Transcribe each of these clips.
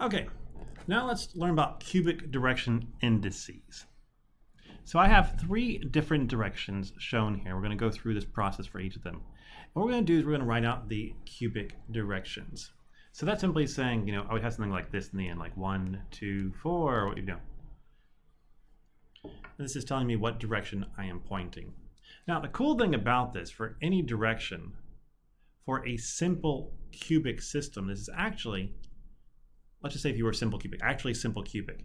Okay, now let's learn about cubic direction indices. So I have three different directions shown here. We're going to go through this process for each of them. And what we're going to do is we're going to write out the cubic directions. So that's simply saying, I would have something like this in the end, like 1, 2, 4, or And this is telling me what direction I am pointing. Now, the cool thing about this, for any direction, for a simple cubic system, this is actually, let's just say if you were simple cubic, actually simple cubic.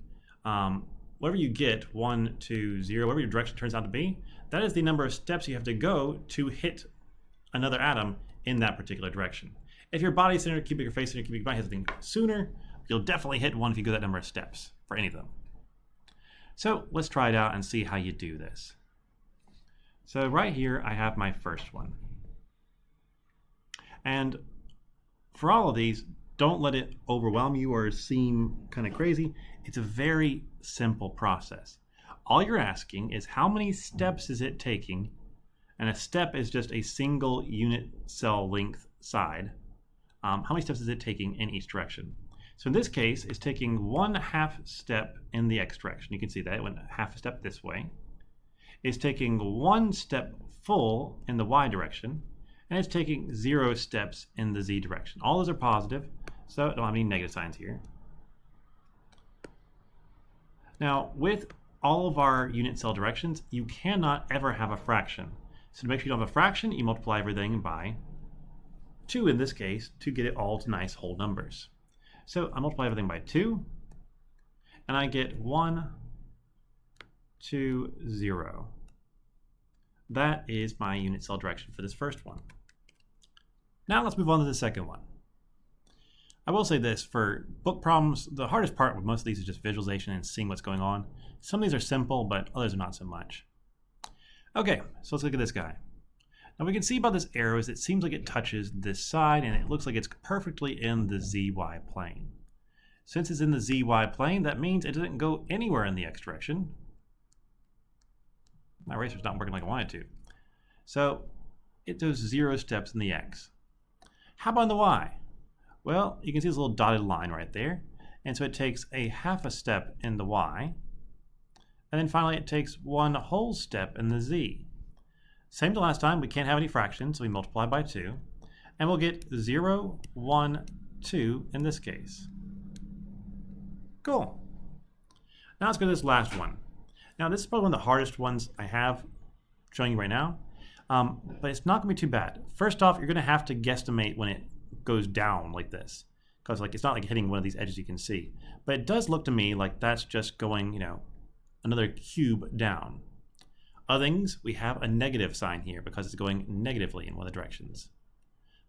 Whatever you get, 1, 2, 0, whatever your direction turns out to be, that is the number of steps you have to go to hit another atom in that particular direction. If your body centered cubic or face centered cubic, you might hit something sooner. You'll definitely hit one if you go that number of steps for any of them. So let's try it out and see how you do this. So right here, I have my first one. And for all of these, don't let it overwhelm you or seem kind of crazy. It's a very simple process. All you're asking is how many steps is it taking, and a step is just a single unit cell length side. How many steps is it taking in each direction? So in this case, it's taking 1/2 step in the x direction. You can see that it went half a step this way. It's taking 1 step full in the y direction, and it's taking 0 steps in the z direction. All those are positive, so I don't have any negative signs here. Now, with all of our unit cell directions, you cannot ever have a fraction. So to make sure you don't have a fraction, you multiply everything by 2 in this case to get it all to nice whole numbers. So I multiply everything by 2, and I get 1, 2, 0. That is my unit cell direction for this first one. Now let's move on to the second one. I will say this, for book problems, the hardest part with most of these is just visualization and seeing what's going on. Some of these are simple, but others are not so much. Okay, so let's look at this guy. Now we can see by this arrow is it seems like it touches this side, and it looks like it's perfectly in the ZY plane. Since it's in the ZY plane, that means it doesn't go anywhere in the X direction. My eraser's not working like I wanted to. So it does 0 steps in the X. How about in the Y? Well, you can see this little dotted line right there. And so it takes a 1/2 step in the Y. And then finally it takes 1 whole step in the Z. Same as last time, we can't have any fractions, so we multiply by 2. And we'll get 0, 1, 2 in this case. Cool. Now let's go to this last one. Now this is probably one of the hardest ones I have showing you right now. But it's not going to be too bad. First off, you're going to have to guesstimate when it goes down like this, because it's not like hitting one of these edges you can see, but it does look to me like that's just going another cube down. Other things, we have a negative sign here because it's going negatively in one of the directions.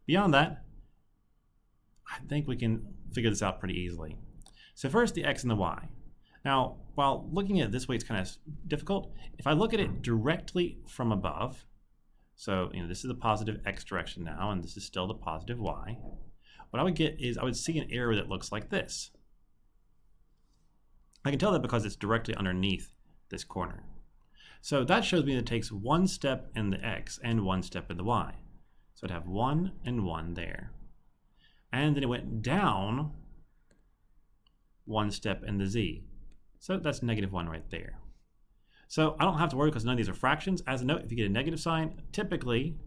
Beyond that, I think we can figure this out pretty easily. So first, the x and the y. Now, while looking at it this way, it's kind of difficult. If I look at it directly from above, so this is the positive x direction now, and this is still the positive y. What I would get is I would see an arrow that looks like this. I can tell that because it's directly underneath this corner. So that shows me that it takes 1 step in the x and 1 step in the y. So I'd have 1 and 1 there. And then it went down 1 step in the z. So that's -1 right there. So I don't have to worry because none of these are fractions. As a note, if you get a negative sign, typically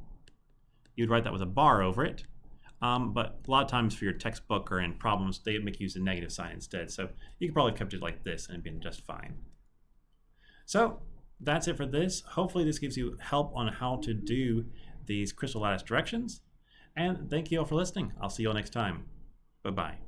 you'd write that with a bar over it. But a lot of times for your textbook or in problems, they make you use a negative sign instead. So you could probably have kept it like this and it'd been just fine. So that's it for this. Hopefully this gives you help on how to do these crystal lattice directions. And thank you all for listening. I'll see you all next time. Bye-bye.